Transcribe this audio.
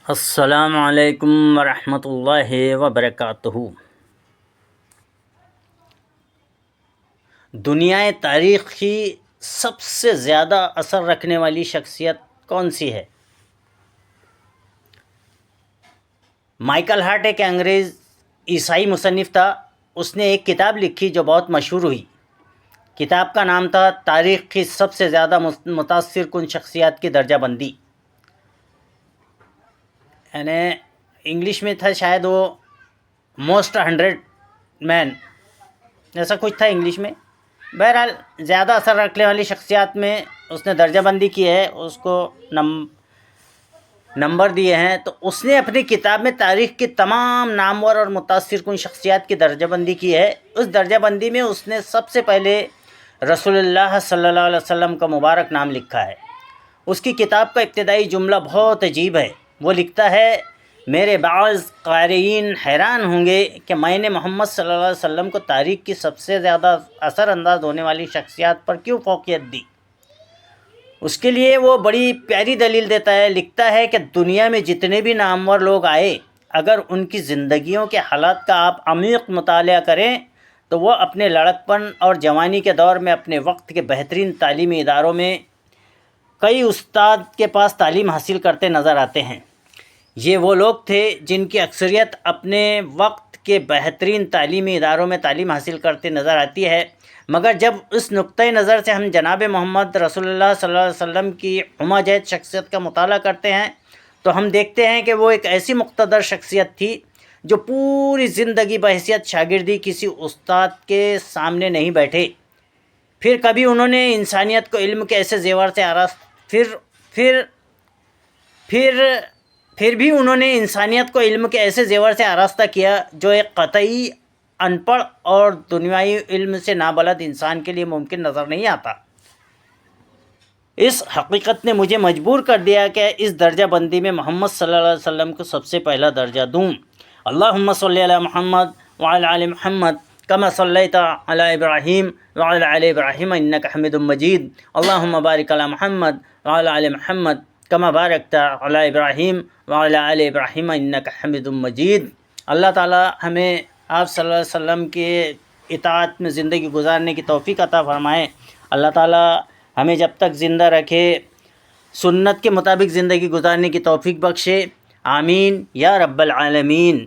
السلام علیکم ورحمۃ اللہ وبرکاتہ۔ دنیائے تاریخ کی سب سے زیادہ اثر رکھنے والی شخصیت کون سی ہے؟ مائیکل ہارٹ ایک انگریز عیسائی مصنف تھا۔ اس نے ایک کتاب لکھی جو بہت مشہور ہوئی۔ کتاب کا نام تھا تاریخ کی سب سے زیادہ متاثر کن شخصیات کی درجہ بندی، یعنی انگلش میں تھا شاید وہ موسٹ 100 مین، ایسا کچھ تھا انگلش میں۔ بہرحال زیادہ اثر رکھنے والی شخصیات میں اس نے درجہ بندی کی ہے، اس کو نمبر دیے ہیں۔ تو اس نے اپنی کتاب میں تاریخ کی تمام نامور اور متاثر کن شخصیات کی درجہ بندی کی ہے۔ اس درجہ بندی میں اس نے سب سے پہلے رسول اللہ صلی اللہ علیہ وسلم کا مبارک نام لکھا ہے۔ اس کی کتاب کا ابتدائی جملہ بہت عجیب ہے۔ وہ لکھتا ہے، میرے بعض قارئین حیران ہوں گے کہ میں نے محمد صلی اللہ علیہ وسلم کو تاریخ کی سب سے زیادہ اثر انداز ہونے والی شخصیات پر کیوں فوقیت دی۔ اس کے لیے وہ بڑی پیاری دلیل دیتا ہے۔ لکھتا ہے کہ دنیا میں جتنے بھی نامور لوگ آئے، اگر ان کی زندگیوں کے حالات کا آپ عمیق مطالعہ کریں تو وہ اپنے لڑکپن اور جوانی کے دور میں اپنے وقت کے بہترین تعلیمی اداروں میں کئی استاد کے پاس تعلیم حاصل کرتے نظر آتے ہیں۔ یہ وہ لوگ تھے جن کی اکثریت اپنے وقت کے بہترین تعلیمی اداروں میں تعلیم حاصل کرتے نظر آتی ہے، مگر جب اس نقطۂ نظر سے ہم جناب محمد رسول اللہ صلی اللہ علیہ وسلم کی ہمہ جہت شخصیت کا مطالعہ کرتے ہیں تو ہم دیکھتے ہیں کہ وہ ایک ایسی مقتدر شخصیت تھی جو پوری زندگی بحیثیت شاگردی کسی استاد کے سامنے نہیں بیٹھے۔ پھر کبھی انہوں نے انسانیت کو علم کے ایسے زیور سے پھر بھی انہوں نے انسانیت کو علم کے ایسے زیور سے آراستہ کیا جو ایک قطعی ان پڑھ اور دنیائی علم سے نابلد انسان کے لیے ممکن نظر نہیں آتا۔ اس حقیقت نے مجھے مجبور کر دیا کہ اس درجہ بندی میں محمد صلی اللہ علیہ وسلم کو سب سے پہلا درجہ دوں۔ اللہم صلی علی محمد وعلی آل محمد کما صلیت علی ابراہیم وعلی آل ابراہیم انک حمید مجید۔ اللہم بارک علی محمد وعلی آل محمد کما بارکت علی ابراہیم وعلی آل ابراہیم انک حمید مجید۔ اللہ تعالی ہمیں آپ صلی اللہ علیہ وسلم کے اطاعت میں زندگی گزارنے کی توفیق عطا فرمائے۔ اللہ تعالی ہمیں جب تک زندہ رکھے سنت کے مطابق زندگی گزارنے کی توفیق بخشے، آمین یا رب العالمین۔